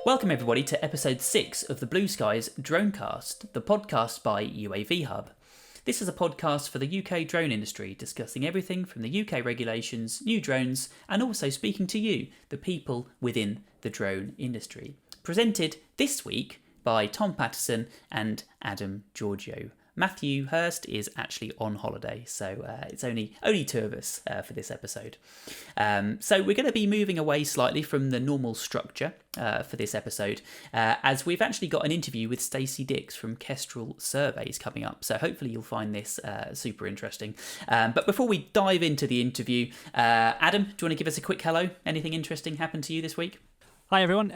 Welcome everybody to episode 6 of the Blue Skies Dronecast, the podcast by UAV Hub. This is a podcast for the UK drone industry, discussing everything from the UK regulations, new drones, and also speaking to you, the people within the drone industry. Presented this week by Tom Patterson and Adam Giorgio. Matthew Hurst is actually on holiday, so it's only two of us for this episode. So we're going to be moving away slightly from the normal structure for this episode, as we've actually got an interview with Stacey Dix from Kestrel Surveys coming up. So hopefully you'll find this super interesting. But before we dive into the interview, Adam, do you want to give us a quick hello? Anything interesting happened to you this week? Hi everyone.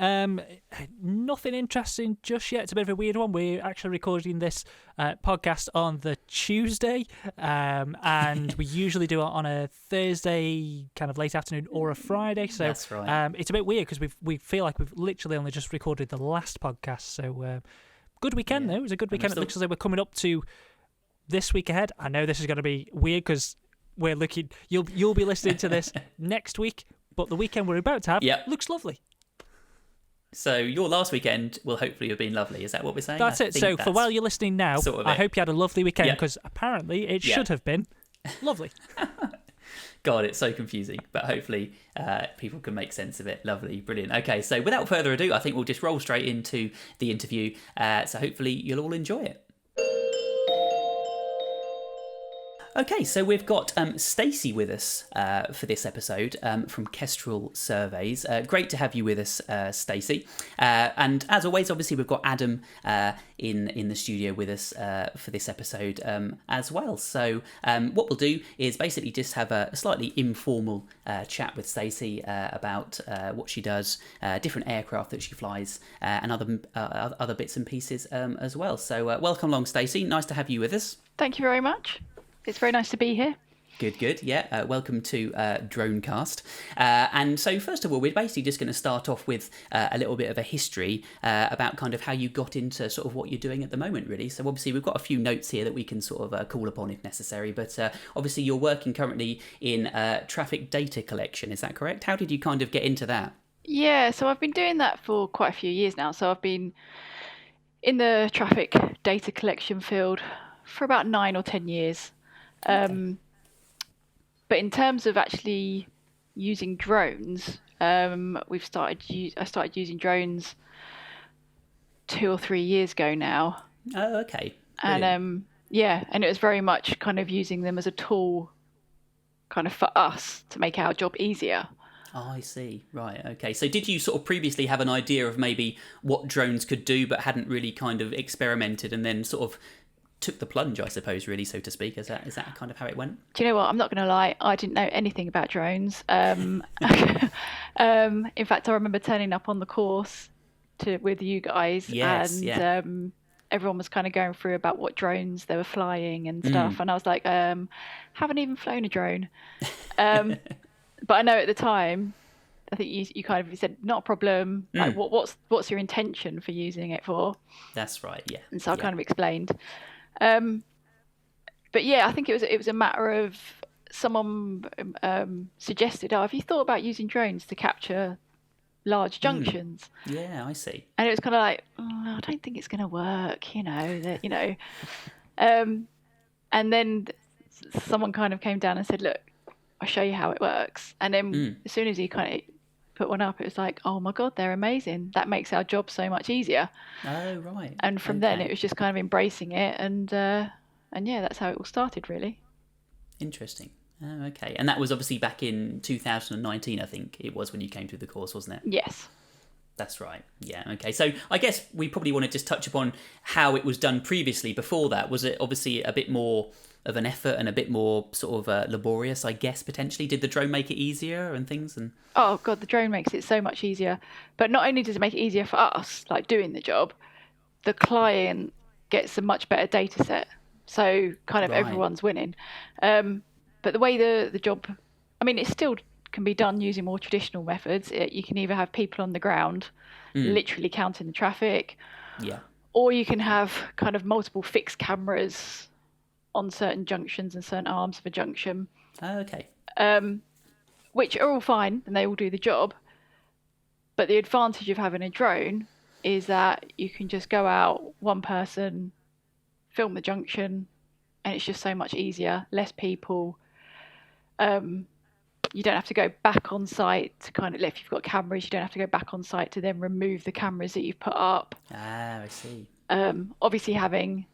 Nothing interesting just yet. It's a bit of a weird one. We're actually recording this podcast on the Tuesday, and we usually do it on a Thursday, kind of late afternoon, or a Friday. So that's right. It's a bit weird because we feel like we've literally only just recorded the last podcast. So good weekend though. It was a good weekend. It looks like we're coming up to this week ahead. I know this is going to be weird because we're looking. You'll be listening to this next week, but the weekend we're about to have looks lovely. So your last weekend will hopefully have been lovely. Is that what we're saying? That's it. So for while you're listening now, I hope you had a lovely weekend because apparently it should have been lovely. God, it's so confusing, but hopefully people can make sense of it. Lovely, brilliant. Okay, so without further ado, I think we'll just roll straight into the interview. So hopefully you'll all enjoy it. Okay, so we've got Stacey with us for this episode from Kestrel Surveys. Great to have you with us, Stacey. And as always, obviously, we've got Adam in the studio with us for this episode as well. So what we'll do is basically just have a slightly informal chat with Stacey about what she does, different aircraft that she flies, and other bits and pieces as well. So welcome along, Stacey. Nice to have you with us. Thank you very much. It's very nice to be here. Good. Yeah, welcome to Dronecast. And so first of all, we're basically just going to start off with a little bit of a history about kind of how you got into sort of what you're doing at the moment, really. So obviously we've got a few notes here that we can sort of call upon if necessary. But obviously you're working currently in traffic data collection. Is that correct? How did you kind of get into that? Yeah, so I've been doing that for quite a few years now. So I've been in the traffic data collection field for about 9 or 10 years. But in terms of actually using drones, I started using drones 2 or 3 years ago now. Oh, okay. Brilliant. And it was very much kind of using them as a tool kind of for us to make our job easier. Oh, I see. Right. Okay. So did you sort of previously have an idea of maybe what drones could do, but hadn't really kind of experimented, and then sort of took the plunge, I suppose, really, so to speak? Is that kind of how it went? Do you know what? I'm not going to lie. I didn't know anything about drones. In fact, I remember turning up on the course with you guys, everyone was kind of going through about what drones they were flying and stuff, and I was like, haven't even flown a drone. But I know at the time, I think you kind of said, not a problem. Like, what's your intention for using it for? That's right. Yeah. And so I kind of explained. But yeah, I think it was a matter of someone suggested, have you thought about using drones to capture large junctions? Yeah, I see. And it was kind of like, I don't think it's going to work, and then someone kind of came down and said, look, I'll show you how it works. And then as soon as he kind of put one up, it was like, oh my God, they're amazing. That makes our job so much easier. Oh, right. And from then it was just kind of embracing it. And yeah, that's how it all started, really. Interesting. Oh, okay. And that was obviously back in 2019, I think it was, when you came through the course, wasn't it? Yes. That's right. Yeah. Okay. So I guess we probably want to just touch upon how it was done previously before that. Was it obviously a bit more of an effort and a bit more sort of laborious, I guess, potentially? Did the drone make it easier and things? And oh God, the drone makes it so much easier. But not only does it make it easier for us, like doing the job, the client gets a much better data set. So kind of everyone's winning. But the way the job, I mean, it still can be done using more traditional methods. You can either have people on the ground literally counting the traffic, or you can have kind of multiple fixed cameras on certain junctions and certain arms of a junction. Oh, okay. Which are all fine and they all do the job. But the advantage of having a drone is that you can just go out, one person, film the junction, and it's just so much easier, less people. You don't have to go back on site to kind of, if you've got cameras, you don't have to go back on site to then remove the cameras that you've put up. Ah, I see. Obviously, having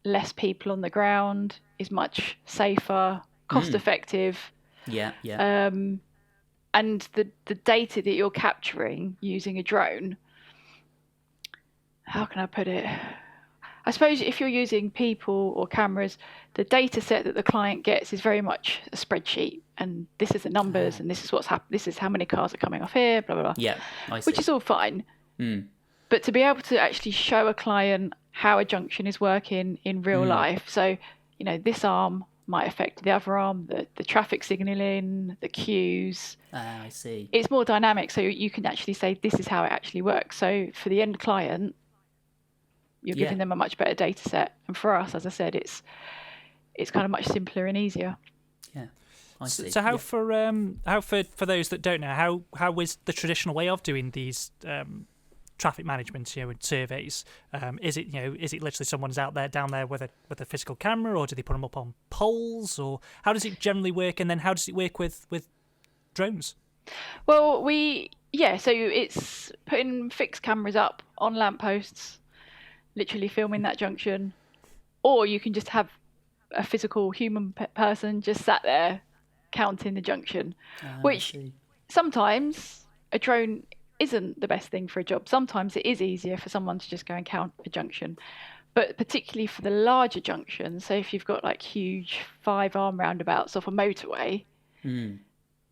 less people on the ground is much safer, cost effective. Yeah. And the data that you're capturing using a drone, how can I put it? I suppose if you're using people or cameras, the data set that the client gets is very much a spreadsheet, and this is the numbers, and this is what's happened. This is how many cars are coming off here, blah blah blah. Yeah, I see. Which is all fine. But to be able to actually show a client how a junction is working in real life, so this arm might affect the other arm, the traffic signalling, the queues. I see. It's more dynamic, so you can actually say this is how it actually works. So for the end client, you're giving them a much better data set, and for us, as I said, it's kind of much simpler and easier. Yeah, I see. So how for those that don't know, how is the traditional way of doing these traffic management, and surveys? Is it literally someone's out there down there with a physical camera, or do they put them up on poles, or how does it generally work? And then how does it work with drones? Well, so it's putting fixed cameras up on lampposts, literally filming that junction, or you can just have a physical human person just sat there counting the junction, which sometimes a drone isn't the best thing for a job. Sometimes it is easier for someone to just go and count a junction, but particularly for the larger junctions, so if you've got like huge 5-arm roundabouts off a motorway,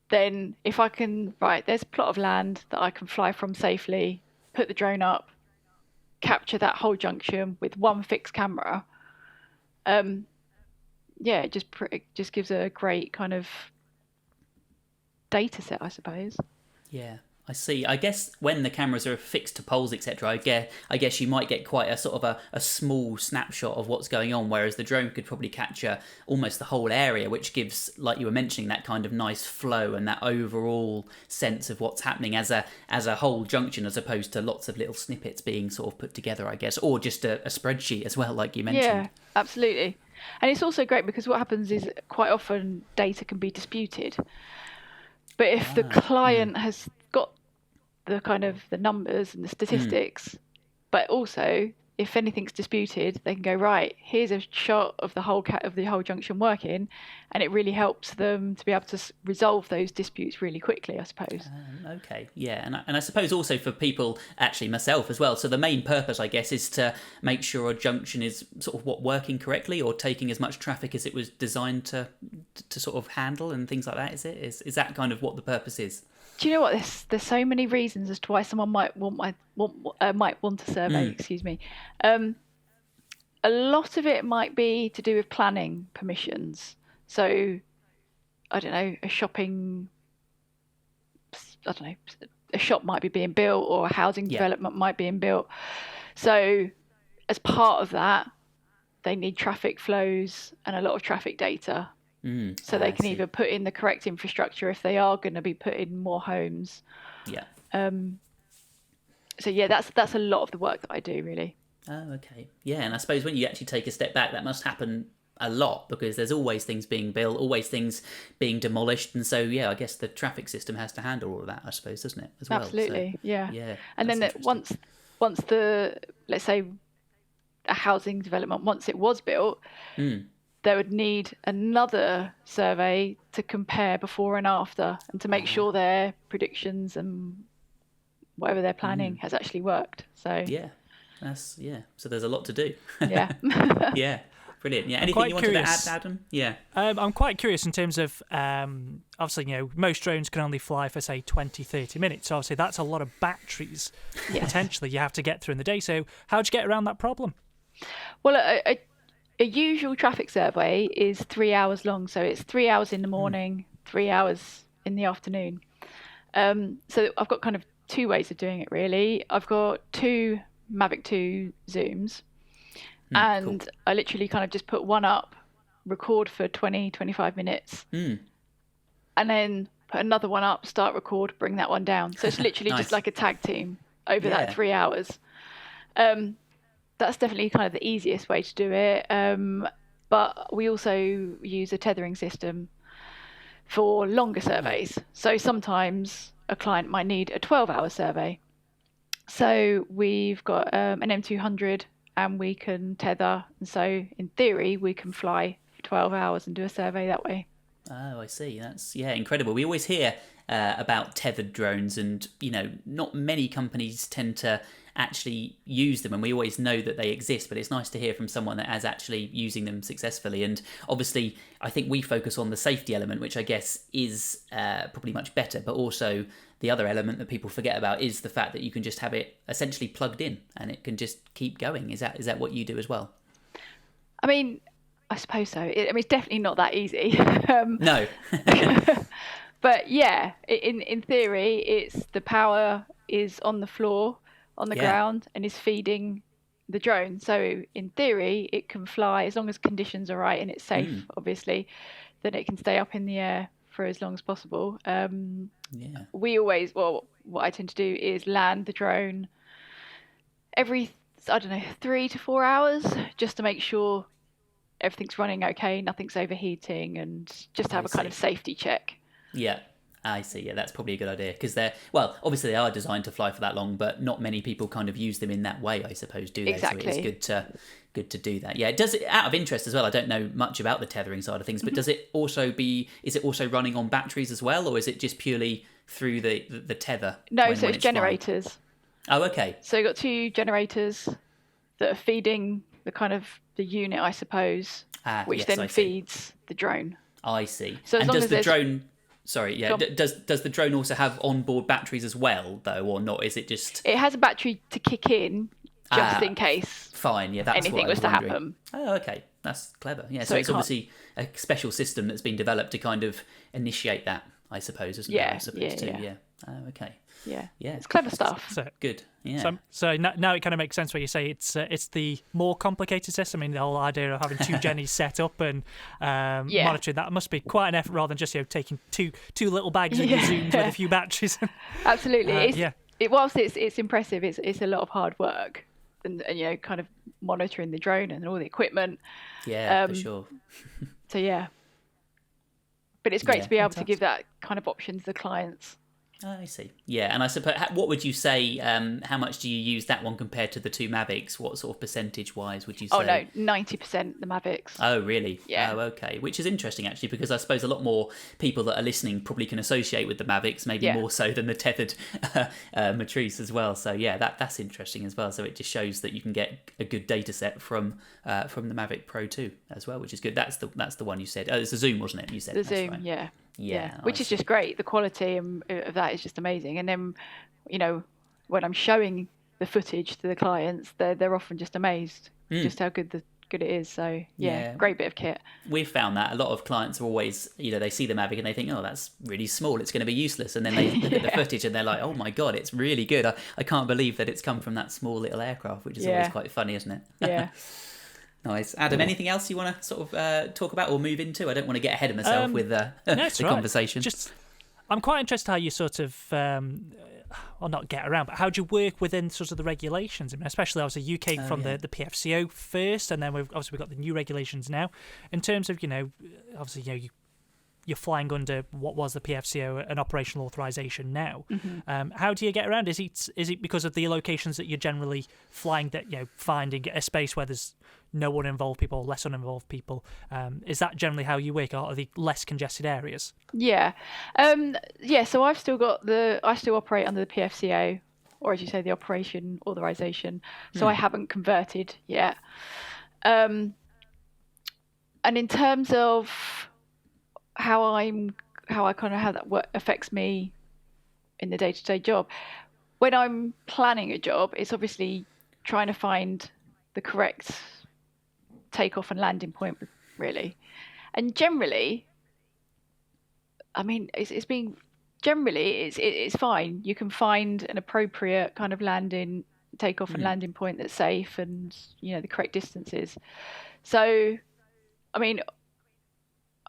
then if I can, there's a plot of land that I can fly from safely, put the drone up, capture that whole junction with one fixed camera, it just gives a great kind of data set, I suppose. Yeah, I see. I guess when the cameras are fixed to poles, etc., I guess you might get quite a sort of a small snapshot of what's going on, whereas the drone could probably capture almost the whole area, which gives, like you were mentioning, that kind of nice flow and that overall sense of what's happening as a whole junction, as opposed to lots of little snippets being sort of put together, I guess, or just a spreadsheet as well, like you mentioned. Yeah, absolutely. And it's also great because what happens is quite often data can be disputed. But if the client has got the kind of the numbers and the statistics, but also if anything's disputed, they can go, right, here's a shot of the whole junction working, and it really helps them to be able to resolve those disputes really quickly, I suppose. Okay, yeah, and I suppose also for people, actually myself as well, so the main purpose, I guess, is to make sure a junction is sort of working correctly, or taking as much traffic as it was designed to sort of handle and things like that, is it? Is that kind of what the purpose is? Do you know what? There's so many reasons as to why someone might want a survey. Excuse me. A lot of it might be to do with planning permissions. So, I don't know, a shop might be being built, or a housing development might be being built. So, as part of that, they need traffic flows and a lot of traffic data. So they can either put in the correct infrastructure if they are going to be putting more homes. Yeah. So that's a lot of the work that I do, really. Oh, okay. Yeah, and I suppose when you actually take a step back, that must happen a lot, because there's always things being built, always things being demolished, and so I guess the traffic system has to handle all of that, I suppose, doesn't it? As well. Absolutely. So, yeah. Yeah. And then once the, let's say, a housing development, once it was built. They would need another survey to compare before and after, and to make sure their predictions and whatever they're planning has actually worked. So so there's a lot to do. Yeah. Yeah, brilliant. Yeah, anything you wanted to add, Adam? Yeah. I'm quite curious in terms of obviously, most drones can only fly for say 20-30 minutes. So obviously that's a lot of batteries potentially you have to get through in the day. So how'd you get around that problem? Well, a usual traffic survey is 3 hours long, so it's 3 hours in the morning, 3 hours in the afternoon. So I've got kind of two ways of doing it, really. I've got two Mavic 2 zooms, and cool. I literally kind of just put one up, record for 20-25 minutes, and then put another one up, start record, bring that one down. So it's literally Nice. just like a tag team over that 3 hours. That's definitely kind of the easiest way to do it. But we also use a tethering system for longer surveys. So sometimes a client might need a 12-hour survey. So we've got an M200 and we can tether. And so in theory, we can fly for 12 hours and do a survey that way. Oh, I see. That's incredible. We always hear about tethered drones, and not many companies tend to actually use them, and we always know that they exist, but it's nice to hear from someone that is actually using them successfully. And obviously I think we focus on the safety element, which I guess is probably much better, but also the other element that people forget about is the fact that you can just have it essentially plugged in and it can just keep going. Is that what you do as well? I mean, I suppose so. It's definitely not that easy. No. But yeah, in theory, it's the power is on the floor, on the ground, and is feeding the drone. So in theory, it can fly as long as conditions are right and it's safe, obviously, then it can stay up in the air for as long as possible. We always, what I tend to do is land the drone every, 3 to 4 hours, just to make sure everything's running okay, nothing's overheating, and just have a kind of safety check. Yeah, I see. Yeah, that's probably a good idea, because obviously they are designed to fly for that long, but not many people kind of use them in that way, I suppose, do they? Exactly. So it's good to do that. Yeah, does it, out of interest as well, I don't know much about the tethering side of things, but is it also running on batteries as well, or is it just purely through the tether? No, so it's generators. Flying? Oh, okay. So you've got 2 generators that are feeding the unit, I suppose, which then feeds the drone. I see. So and does the drone... Sorry, yeah. Does the drone also have onboard batteries as well, though, or not? Is it just... It has a battery to kick in, just in case fine, yeah, that's anything was to happen. Oh, okay. That's clever. Yeah, so it's obviously a special system that's been developed to kind of initiate that, I suppose, isn't it? Yeah. Oh, okay. Yeah. It's clever stuff. So good. Yeah. So now it kind of makes sense where you say it's the more complicated system. I mean, the whole idea of having 2 Jennies set up and monitoring that must be quite an effort, rather than just taking two little bags of zooms with a few batteries. Absolutely. Whilst it's impressive, it's a lot of hard work, and kind of monitoring the drone and all the equipment. Yeah, for sure. So yeah, but it's great to be able to give that kind of option to the clients. Oh, I see. Yeah, and I suppose, what would you say, how much do you use that one compared to the 2 Mavics? What sort of percentage-wise would you say? Oh, no, 90% the Mavics. Oh, really? Yeah. Oh, okay. Which is interesting, actually, because I suppose a lot more people that are listening probably can associate with the Mavics, maybe more so than the tethered Matrice as well. So, yeah, that's interesting as well. So it just shows that you can get a good data set from the Mavic Pro 2 as well, which is good. That's the one you said. Oh, it's the Zoom, wasn't it? You said the that's Zoom, right. yeah. Yeah, which is just great. The quality of that is just amazing. And then, when I'm showing the footage to the clients, they're often just amazed just how good it is. So great bit of kit. We've found that a lot of clients are always, they see the Mavic and they think, oh, that's really small, it's going to be useless. And then they look at the footage and they're like, oh my God, it's really good. I can't believe that it's come from that small little aircraft, which is always quite funny, isn't it? Yeah. Nice. Adam, anything else you want to sort of talk about or move into? I don't want to get ahead of myself with the conversation. I'm quite interested how you sort of, or not get around, but how do you work within sort of the regulations? I mean, especially obviously you came from the PFCO first, and then we've got the new regulations now. In terms of, obviously, you're flying under what was the PFCO, an operational authorization now. Mm-hmm. How do you get around? Is it because of the locations that you're generally flying that, finding a space where there's no uninvolved people, less uninvolved people? Is that generally how you work, or are the less congested areas? Yeah. So I still operate under the PFCO, or as you say, the operation authorization. So I haven't converted yet. And in terms of how that affects me in the day-to-day job, when I'm planning a job, it's obviously trying to find the correct takeoff and landing point, really. And generally, I mean, it's fine. You can find an appropriate kind of takeoff and landing point that's safe, and the correct distances. So, I mean,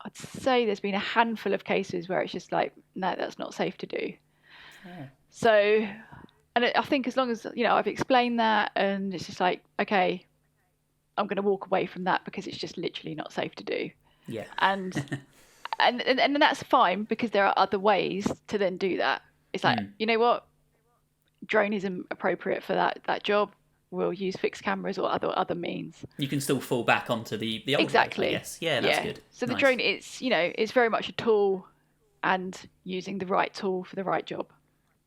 I'd say there's been a handful of cases where it's just like, no, that's not safe to do. Yeah. So, and I think as long as, I've explained that, and it's just like, okay, I'm going to walk away from that because it's just literally not safe to do. Yeah. And that's fine, because there are other ways to then do that. It's like, you know what? Drone isn't appropriate for that job. We'll use fixed cameras or other means. You can still fall back onto the old exactly. way, I guess. Yeah, that's good. So nice. The drone, it's very much a tool, and using the right tool for the right job.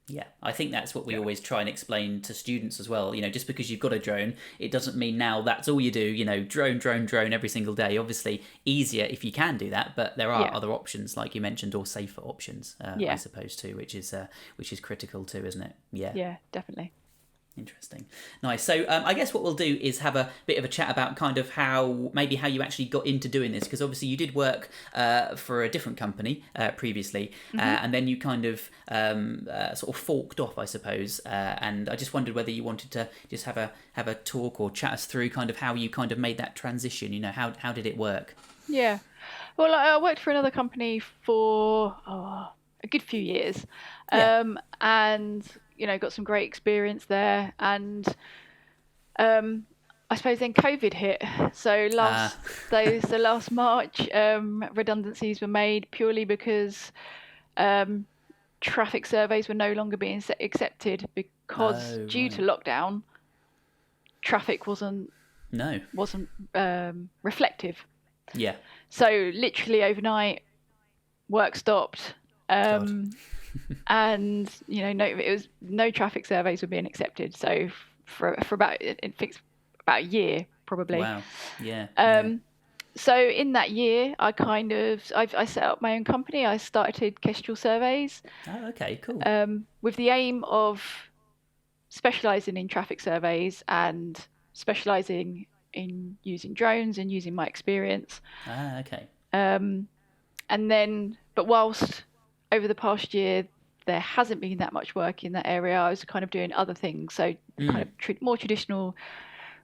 Yeah, I think that's what we always try and explain to students as well. Just because you've got a drone, it doesn't mean now that's all you do. Drone every single day. Obviously, easier if you can do that, but there are other options, like you mentioned, or safer options, I suppose too, which is critical too, isn't it? Yeah, definitely. Interesting. Nice. So I guess what we'll do is have a bit of a chat about kind of how you actually got into doing this, because obviously you did work for a different company previously, and then you kind of sort of forked off, I suppose, and I just wondered whether you wanted to just have a talk or chat us through kind of how you kind of made that transition. How did it work? Yeah. Well, I worked for another company for a good few years, and got some great experience there, and I suppose then COVID hit. So last March, redundancies were made purely because traffic surveys were no longer being accepted, because due to lockdown, traffic wasn't reflective. Yeah. So literally overnight, work stopped. And no traffic surveys were being accepted. So for about a year probably. Wow. Yeah. So in that year, I set up my own company. I started Kestrel Surveys. Oh, okay, cool. With the aim of specialising in traffic surveys and specialising in using drones and using my experience. Okay. And then, but whilst over the past year there hasn't been that much work in that area, I was kind of doing other things. So kind of more traditional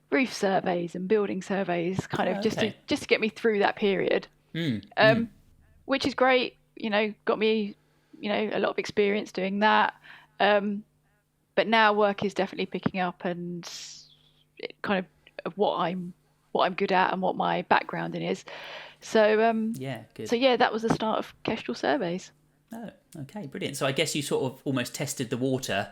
roof surveys and building surveys, kind of just to get me through that period. Which is great. Got me, a lot of experience doing that. But now work is definitely picking up, and it kind of what I'm good at and what my background in is. So good. So that was the start of Kestrel Surveys. Oh, okay, brilliant. So I guess you sort of almost tested the water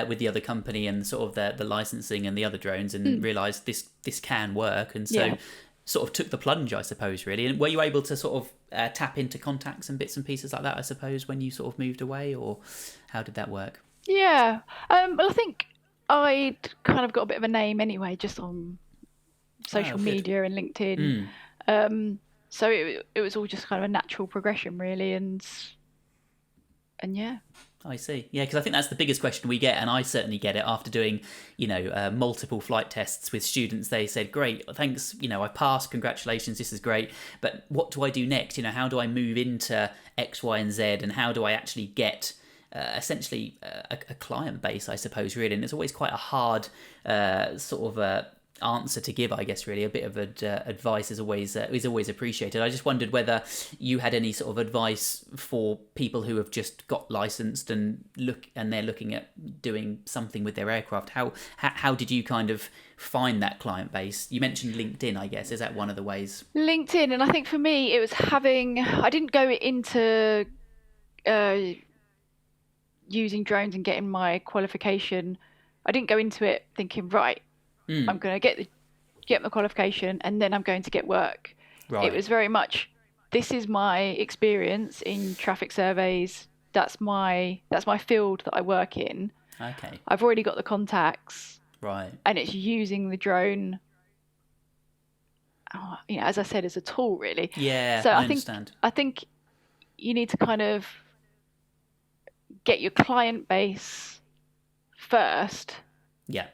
with the other company and sort of the licensing and the other drones, and realised this can work, and so sort of took the plunge, I suppose, really. And were you able to sort of tap into contacts and bits and pieces like that, I suppose, when you sort of moved away, or how did that work? Yeah, well, I think I'd kind of got a bit of a name anyway, just on social media and LinkedIn. So it was all just kind of a natural progression, really, and yeah. I see. Yeah, because I think that's the biggest question we get, and I certainly get it after doing, multiple flight tests with students. They said, "Great, thanks. I passed. Congratulations. This is great. But what do I do next? How do I move into X, Y, and Z? And how do I actually get essentially a client base? I suppose, really." And it's always quite a hard sort of answer to give, I guess. Really, a bit of advice is always appreciated. I just wondered whether you had any sort of advice for people who have just got licensed and they're looking at doing something with their aircraft. How did you kind of find that client base? You mentioned LinkedIn, I guess. Is that one of the ways? LinkedIn, and I think for me it was I didn't go into using drones and getting my qualification. I didn't go into it thinking, right, I'm going to get my qualification and then I'm going to get work. Right. It was very much, this is my experience in traffic surveys. That's my field that I work in. Okay. I've already got the contacts. Right. And it's using the drone, as I said, as a tool, really. Yeah, so I understand. I think you need to kind of get your client base first. Yeah.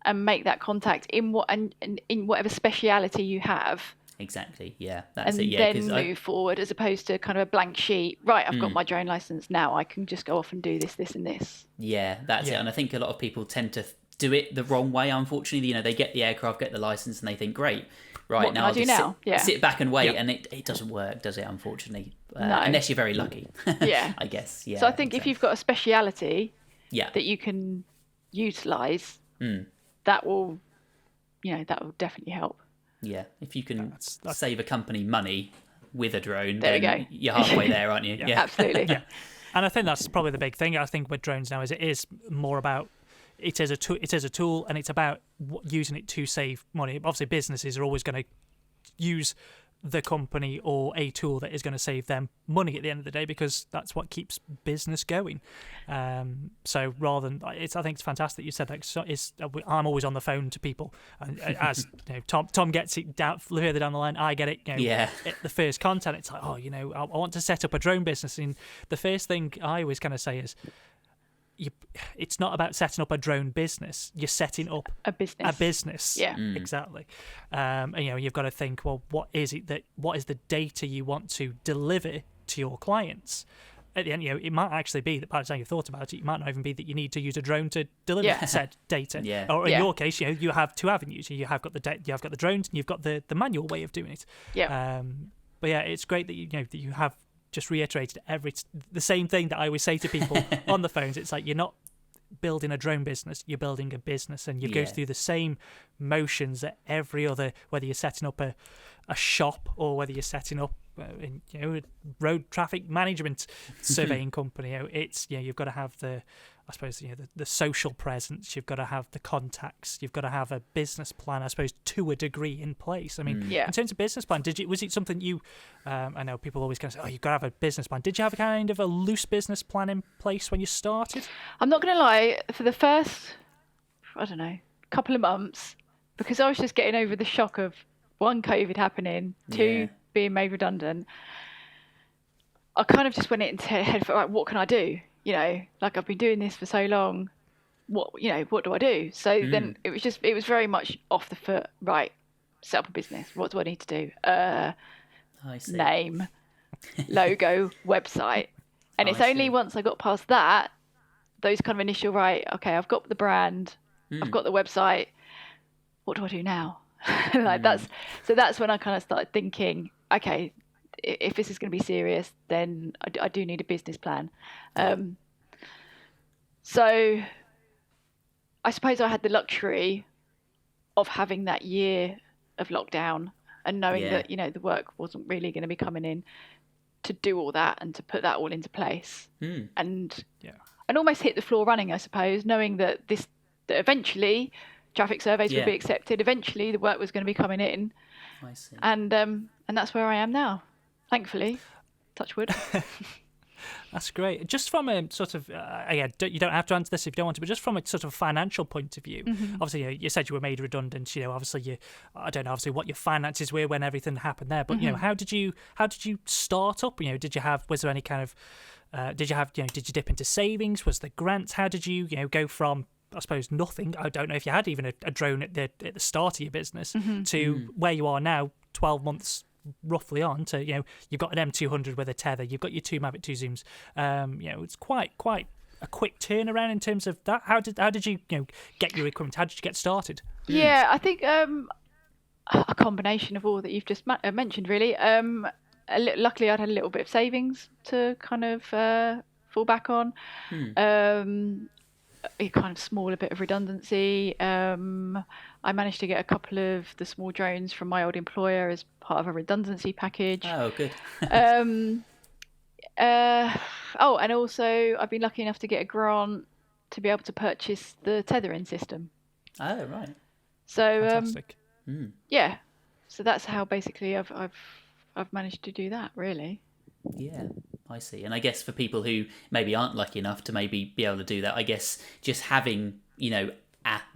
And make that contact in whatever speciality you have. Exactly. Yeah. That's it. Yeah. And then move forward, as opposed to kind of a blank sheet. Right. I've got my drone license now. I can just go off and do this, this, and this. Yeah. That's it. And I think a lot of people tend to do it the wrong way. Unfortunately, they get the aircraft, get the license, and they think, great, right, what now can I I'll do just now? sit back and wait, Yeah. and it doesn't work, does it, unfortunately? No. Unless you're very lucky. Yeah. I guess, yeah. So I think if you've got a speciality yeah. that you can utilise, Mm. that will definitely help. Yeah, if you can That's save a company money with a drone, There then we go. you're halfway there, aren't you? Yeah. Absolutely. Yeah. And I think that's probably the big thing. I think with drones now is it is more about it is a tool, and it's about using it to save money. Obviously, businesses are always going to use the company or a tool that is going to save them money at the end of the day, because that's what keeps business going. So rather than I think it's fantastic you said that. So I'm always on the phone to people, and as you know, Tom gets it down further down the line. I get it. At the first content, it's like, I want to set up a drone business, and the first thing I always kind of say is, it's not about setting up a drone business. You're setting up a business. Yeah, exactly. And you've got to think, well, what is the data you want to deliver to your clients? At the end, it might actually be that by the time you've thought about it, it might not even be that you need to use a drone to deliver said data. Yeah. Or in your case, you have two avenues. You have got the drones, and you've got the manual way of doing it. Yeah. But yeah, it's great that you have just reiterated the same thing that I always say to people on the phones. It's like, you're not building a drone business, you're building a business, and you go through the same motions that every other, whether you're setting up a shop or whether you're setting up a road traffic management surveying company. It's you've got to have the social presence, you've got to have the contacts, you've got to have a business plan, I suppose, to a degree in place. I mean, in terms of business plan, was it something you? I know people always kind of say, you've got to have a business plan. Did you have a kind of a loose business plan in place when you started? I'm not going to lie, for the first, couple of months, because I was just getting over the shock of, one, COVID happening, two, being made redundant, I kind of just went into head for, like, what can I do? Like, I've been doing this for so long. What do I do? So then it was very much off the foot. Right, set up a business. What do I need to do? I see. Name, logo, website. And it's only once I got past that, those kind of initial, right, okay, I've got the brand, I've got the website. What do I do now? That's when I kind of started thinking, okay, if this is going to be serious, then I do need a business plan. So I suppose I had the luxury of having that year of lockdown and knowing that, the work wasn't really going to be coming in to do all that and to put that all into place. And almost hit the floor running, I suppose, knowing that eventually traffic surveys would be accepted. Eventually the work was going to be coming in. I see. And that's where I am now. Thankfully, touch wood. That's great. Just from a sort of, you don't have to answer this if you don't want to, but just from a sort of financial point of view, obviously, you said you were made redundant. Obviously, I don't know, obviously, what your finances were when everything happened there. But how did you start up? Was there any kind of, did you dip into savings? Was there grants? How did you go from, I suppose, nothing? I don't know if you had even a drone at the start of your business to where you are now, 12 months roughly on to, you've got an M200 with a tether, you've got your two Mavic 2 Zooms. It's quite a quick turnaround in terms of that. How did you get your equipment? How did you get started? Yeah, I think a combination of all that you've just mentioned, really. Luckily, I'd had a little bit of savings to kind of fall back on. A kind of smaller bit of redundancy. I managed to get a couple of the small drones from my old employer as part of a redundancy package. Oh, good. And also I've been lucky enough to get a grant to be able to purchase the tethering system. Oh, right. So fantastic. Yeah, so that's how basically I've managed to do that, really. Yeah, I see. And I guess for people who maybe aren't lucky enough to maybe be able to do that, I guess just having, a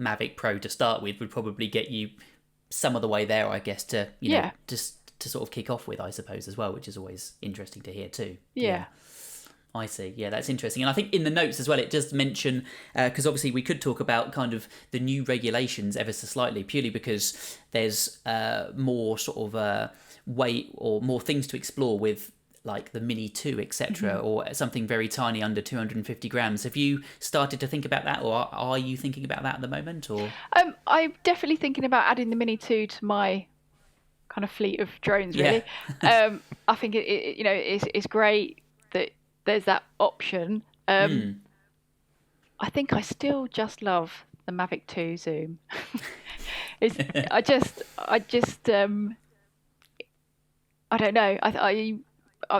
Mavic Pro to start with would probably get you some of the way there, I guess, to, just to sort of kick off with, I suppose, as well, which is always interesting to hear too. Yeah. I see. Yeah, that's interesting. And I think in the notes as well, it does mention, because obviously we could talk about kind of the new regulations ever so slightly, purely because there's more sort of weight or more things to explore with like the Mini 2, etc., or something very tiny under 250 grams. Have you started to think about that, or are you thinking about that at the moment? Or I'm definitely thinking about adding the Mini 2 to my kind of fleet of drones, really. I think it's great that there's that option. I think I still just love the Mavic 2 zoom. I don't know.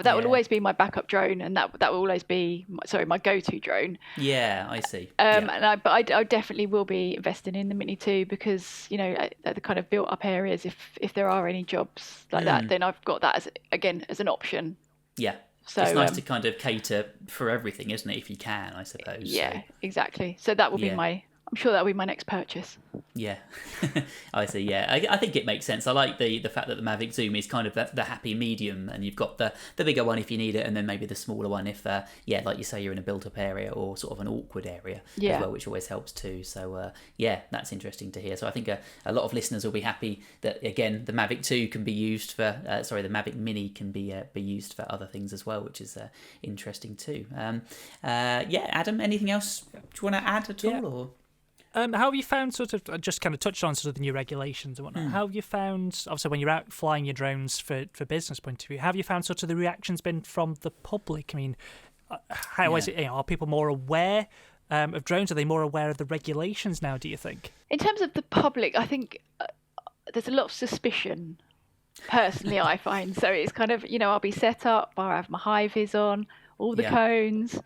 That will always be my backup drone, and that will always be my go-to drone. Yeah, I see. But I definitely will be investing in the Mini 2 because at the kind of built-up areas, if there are any jobs like that, then I've got that as an option. Yeah. So it's nice to kind of cater for everything, isn't it? If you can, I suppose. Yeah, exactly. So that will be I'm sure that'll be my next purchase. Yeah, I see. Yeah, I think it makes sense. I like the fact that the Mavic Zoom is kind of the happy medium, and you've got the bigger one if you need it, and then maybe the smaller one if, like you say, you're in a built-up area or sort of an awkward area as well, which always helps too. So that's interesting to hear. So I think a lot of listeners will be happy that again the Mavic 2 can be used for the Mavic Mini can be used for other things as well, which is interesting too. Adam, anything else do you want to add at all? Or? How have you found just kind of touched on sort of the new regulations and whatnot? How have you found, obviously, when you're out flying your drones for business point of view, how have you found sort of the reactions been from the public? I mean, how is it? Are people more aware of drones? Are they more aware of the regulations now, do you think? In terms of the public, I think there's a lot of suspicion, personally, I find. So it's kind of, I'll be set up, I'll have my high vis on, all the cones,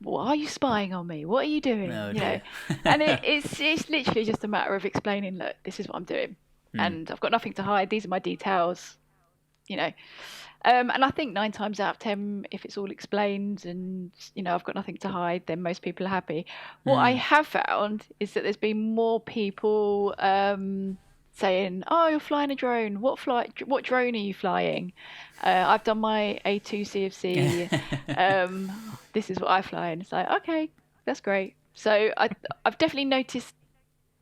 What are you spying on me? What are you doing? And it's literally just a matter of explaining, look, this is what I'm doing, and I've got nothing to hide. These are my details, And I think 9 times out of 10, if it's all explained and I've got nothing to hide, then most people are happy. What I have found is that there's been more people saying, "Oh, you're flying a drone. What drone are you flying? I've done my A2 CFC. This is what I fly." And it's like, okay, that's great. So I've definitely noticed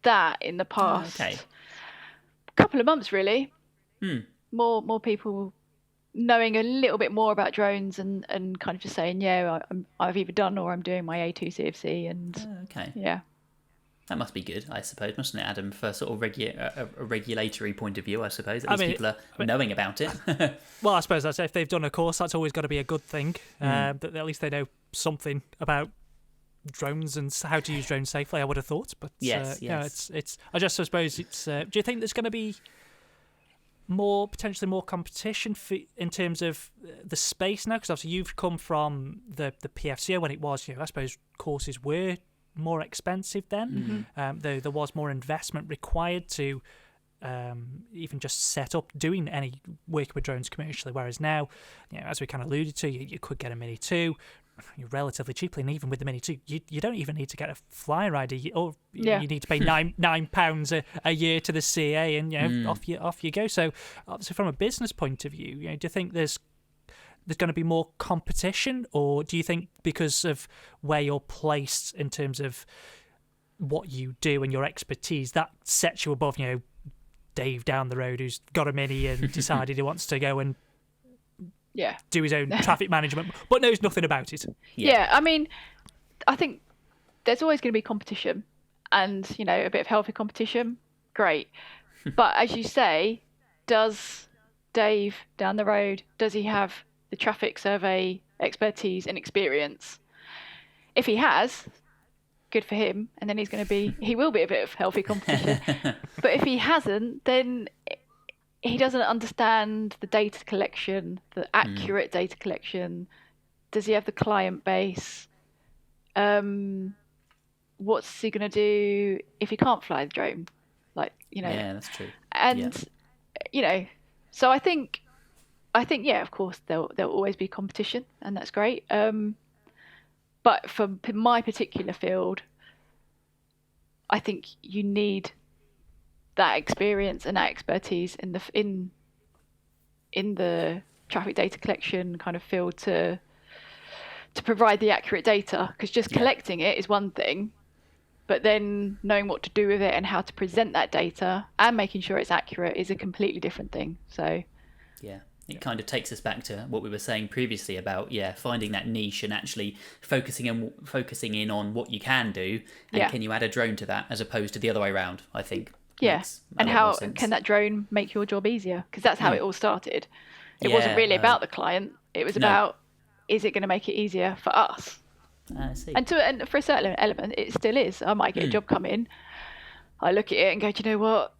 that in the past couple of months, really. More people knowing a little bit more about drones and kind of just saying, I've either done or I'm doing my A2 CFC. And that must be good, I suppose, mustn't it, Adam, for sort of a regulatory point of view, I suppose. At least people are knowing about it. Well, I suppose that's if they've done a course, that's always got to be a good thing. That at least they know something about drones and how to use drones safely, I would have thought. But yes. It's. I suppose it's. Do you think there's going to be potentially more competition in terms of the space now? Because obviously you've come from the PFCO when it was, I suppose courses were more expensive then. There was more investment required to even just set up doing any work with drones commercially, whereas now, as we kind of alluded to, you could get a Mini 2 relatively cheaply, and even with the Mini 2 you don't even need to get a fly rider, you need to pay £9 a year to the CA, and off you go. So obviously from a business point of view, do you think there's going to be more competition, or do you think because of where you're placed in terms of what you do and your expertise, that sets you above, Dave down the road who's got a Mini and decided he wants to go and do his own traffic management but knows nothing about it? I mean, I think there's always going to be competition, and a bit of healthy competition, great. But as you say, does Dave down the road, does he have the traffic survey expertise and experience? If he has, good for him, and then he will be a bit of healthy competition. But if he hasn't, then he doesn't understand the data collection, the accurate data collection. Does he have the client base? What's he going to do if he can't fly the drone? Yeah, that's true. And so I think of course there'll always be competition, and that's great. But for my particular field, I think you need that experience and that expertise in the traffic data collection kind of field to provide the accurate data, because just collecting it is one thing, but then knowing what to do with it and how to present that data and making sure it's accurate is a completely different thing. So it kind of takes us back to what we were saying previously about finding that niche and actually focusing in on what you can do, and can you add a drone to that, as opposed to the other way around, I think. Yeah. Makes a And lot how more sense. can that drone make your job easier? Because that's how it all started. It wasn't really about the client. It was about, is it going to make it easier for us? I see. And for a certain element, it still is. I might get a job come in. I look at it and go, do you know what?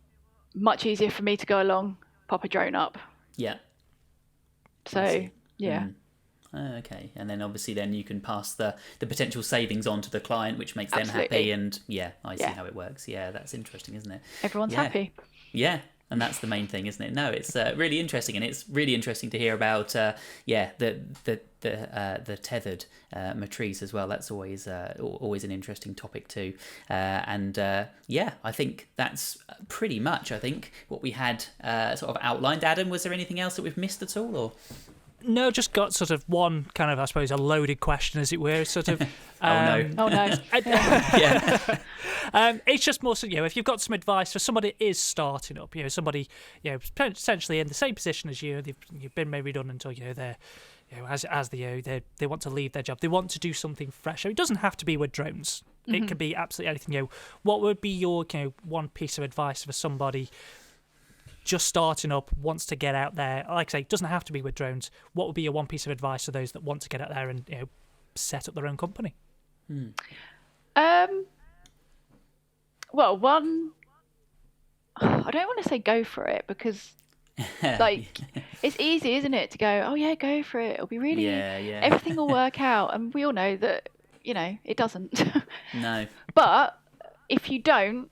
Much easier for me to go along, pop a drone up. Yeah. So, yeah. Oh, okay. And then obviously then you can pass the potential savings on to the client, which makes them happy. And I see how it works. Yeah, that's interesting, isn't it? Everyone's happy. Yeah. And that's the main thing, isn't it? No, it's really interesting, and it's really interesting to hear about the tethered matrice as well. That's always an interesting topic too. I think that's pretty much what we had sort of outlined. Adam, was there anything else that we've missed at all, or? No, just got sort of one kind of, I suppose, a loaded question, as it were. Sort of. Oh no. Yeah. It's just more so, if you've got some advice for somebody that is starting up, somebody, potentially in the same position as you, you've been made redundant, or they're, they want to leave their job, they want to do something fresh. It doesn't have to be with drones. It could be absolutely anything. What would be your one piece of advice for somebody just starting up, wants to get out there? Like I say, it doesn't have to be with drones. What would be your one piece of advice to those that want to get out there and set up their own company? Well, one, I don't want to say go for it, because it's easy, isn't it, to go, oh yeah, go for it, it'll be really everything will work out, and we all know that it doesn't. No. But if you don't,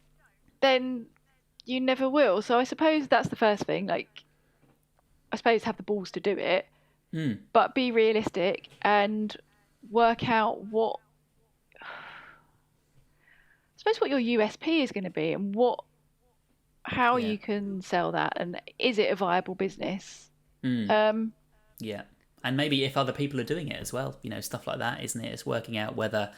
then you never will. So I suppose that's the first thing. Like, I suppose have the balls to do it, but be realistic and work out what your USP is going to be, and how you can sell that, and is it a viable business? Yeah. And maybe if other people are doing it as well, stuff like that, isn't it? It's working out whether,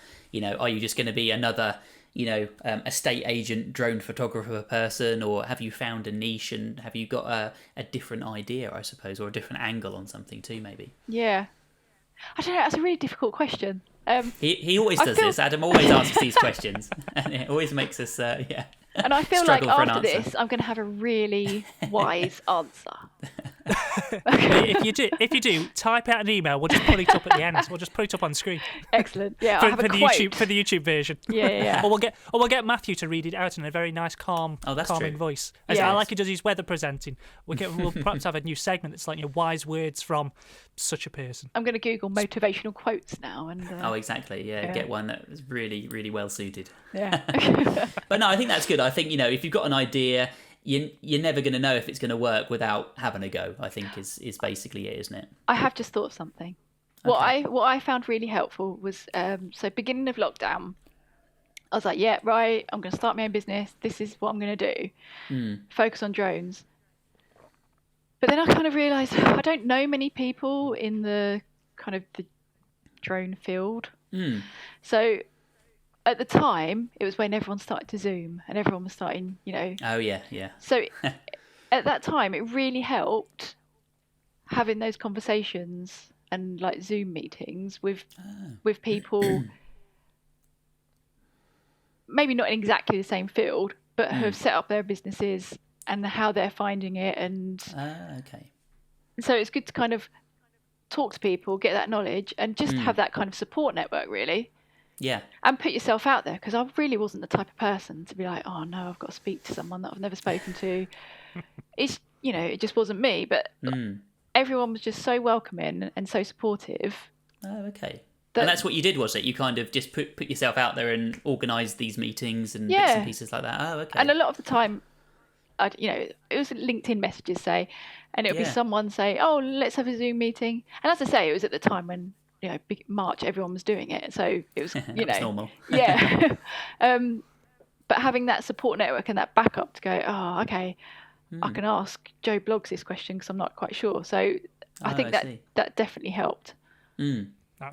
are you just going to be another, estate agent, drone photographer person, or have you found a niche, and have you got a different idea, I suppose, or a different angle on something too, maybe? Yeah. I don't know, that's a really difficult question. He always does this. Adam always asks these questions, and it always makes us, And I feel struggle like for an after answer. this, I'm going to have a really wise answer. If you do, type out an email. We'll just put it up at the end. We'll just put it up on screen. Excellent. Yeah, for, I'll have for a the quote. YouTube version. Yeah. Or we'll get Matthew to read it out in a very nice, calming voice. I like he does his weather presenting. We'll perhaps have a new segment that's like wise words from such a person. I'm going to Google motivational quotes now. And exactly. Yeah, get one that is really, really well suited. Yeah. But no, I think that's good. I think, if you've got an idea, you're never going to know if it's going to work without having a go, I think is basically it, isn't it? I have just thought of something. Okay. What I found really helpful was, so beginning of lockdown, I was like, yeah, right, I'm going to start my own business. This is what I'm going to do. Focus on drones. But then I kind of realised I don't know many people in the kind of the drone field. So at the time, it was when everyone started to Zoom and everyone was starting, Oh, yeah. So at that time, it really helped having those conversations and like Zoom meetings with people, maybe not in exactly the same field, but who have set up their businesses and how they're finding it. And okay. So it's good to kind of talk to people, get that knowledge, and just have that kind of support network, really. Yeah. And put yourself out there, because I really wasn't the type of person to be like, oh no, I've got to speak to someone that I've never spoken to. It's, it just wasn't me, but everyone was just so welcoming and so supportive. Oh, okay. And that's what you did, was it? You kind of just put yourself out there and organised these meetings and bits and pieces like that. Oh, okay. And a lot of the time, it was LinkedIn messages, say, and it would be someone say, oh, let's have a Zoom meeting. And as I say, it was at the time when, March, everyone was doing it. So it was, It was normal. Yeah. But having that support network and that backup to go, oh, okay, I can ask Joe Bloggs this question because I'm not quite sure. So I think that definitely helped.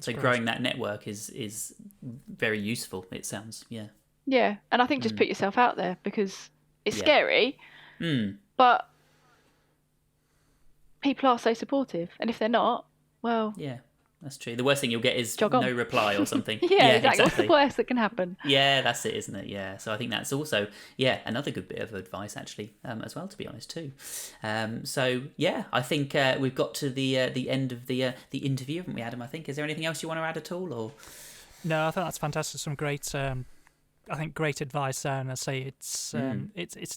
So growing that network is very useful, it sounds. Yeah, and I think just put yourself out there, because it's scary, but people are so supportive, and if they're not, well, That's true. The worst thing you'll get is Jog no on. reply or something. Yeah, exactly. What's the worst that can happen? Yeah, that's it, isn't it? Yeah. So I think that's also, another good bit of advice actually, as well, to be honest too. So yeah, I think we've got to the end of the interview, haven't we, Adam? I think. Is there anything else you want to add at all, or? No, I think that's fantastic. Some great, I think, great advice there. And I say it's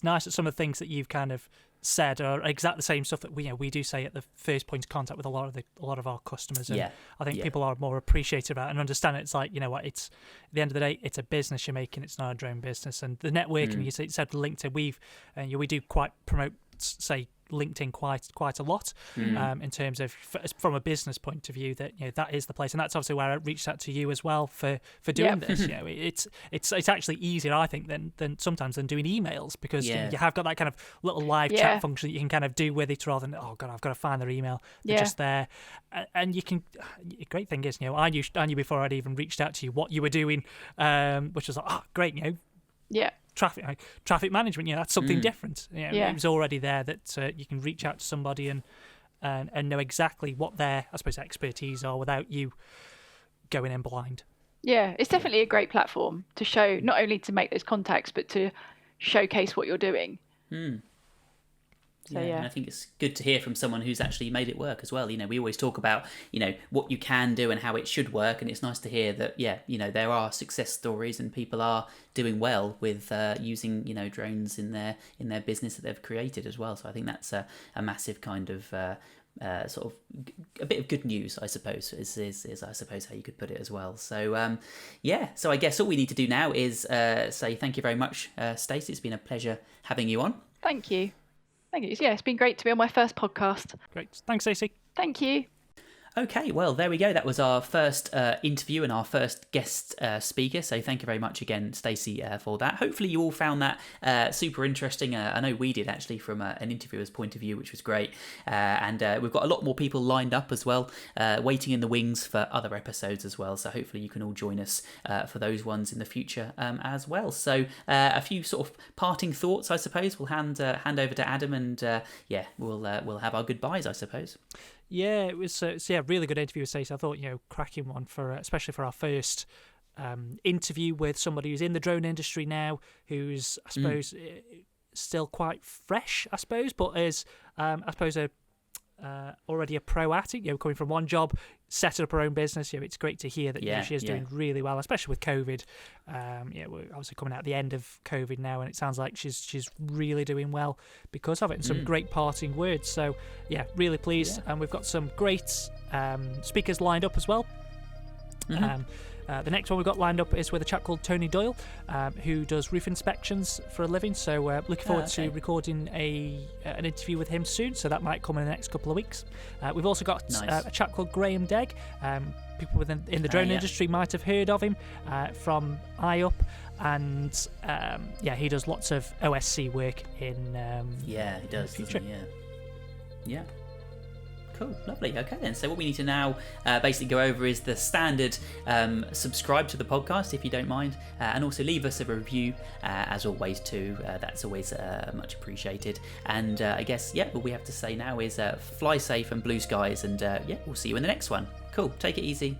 nice that some of the things that you've kind of said are exactly the same stuff that we do say at the first point of contact with a lot of our customers. And I think people are more appreciative about it and understand it. It's like, what, it's at the end of the day, it's a business you're making. It's not a drone business. And the networking, you said LinkedIn, we do quite promote, say, LinkedIn quite a lot in terms of from a business point of view, that that is the place, and that's obviously where I reached out to you as well for doing this. It's actually easier, I think, than sometimes than doing emails, because you have got that kind of little live chat function that you can kind of do with it, rather than I've got to find their email. They're just there, and you can. Great thing is, I knew before I'd even reached out to you what you were doing, which was like, great, traffic management, that's something different. It was already there that you can reach out to somebody and know exactly what their, I suppose, expertise are without you going in blind. Yeah, it's definitely a great platform to show, not only to make those contacts, but to showcase what you're doing. So, and I think it's good to hear from someone who's actually made it work as well. We always talk about, what you can do and how it should work. And it's nice to hear that, there are success stories and people are doing well with using, drones in their business that they've created as well. So I think that's a massive kind of sort of a bit of good news, I suppose, is I suppose how you could put it as well. So, so I guess all we need to do now is say thank you very much, Stacey. It's been a pleasure having you on. Thank you. Thank you. Yeah, it's been great to be on my first podcast. Great. Thanks, Stacey. Thank you. Okay, well, there we go. That was our first interview and our first guest speaker. So thank you very much again, Stacey, for that. Hopefully you all found that super interesting. I know we did, actually, from an interviewer's point of view, which was great. And we've got a lot more people lined up as well, waiting in the wings for other episodes as well. So hopefully you can all join us for those ones in the future as well. So a few sort of parting thoughts, I suppose. We'll hand over to Adam, and we'll have our goodbyes, I suppose. Yeah, it was really good interview with Stacey. I thought, cracking one especially for our first interview with somebody who's in the drone industry now, who's, I suppose, still quite fresh, I suppose, but is, I suppose, already a pro at it, coming from one job, setting up her own business. It's great to hear that she is doing really well, especially with COVID. We're obviously coming out at the end of COVID now, and it sounds like she's really doing well because of it, and some great parting words. So really pleased, and we've got some great speakers lined up as well. The next one we've got lined up is with a chap called Tony Doyle, who does roof inspections for a living. So looking forward to recording an interview with him soon. So that might come in the next couple of weeks. We've also got a chap called Graham Degg. People in the drone industry might have heard of him from iUp, and he does lots of OSC work in he does, the future. Yeah. Cool, lovely. Okay then, so what we need to now basically go over is the standard subscribe to the podcast if you don't mind, and also leave us a review as always too. That's always much appreciated. And I guess all we have to say now is fly safe and blue skies, and we'll see you in the next one. Cool, take it easy.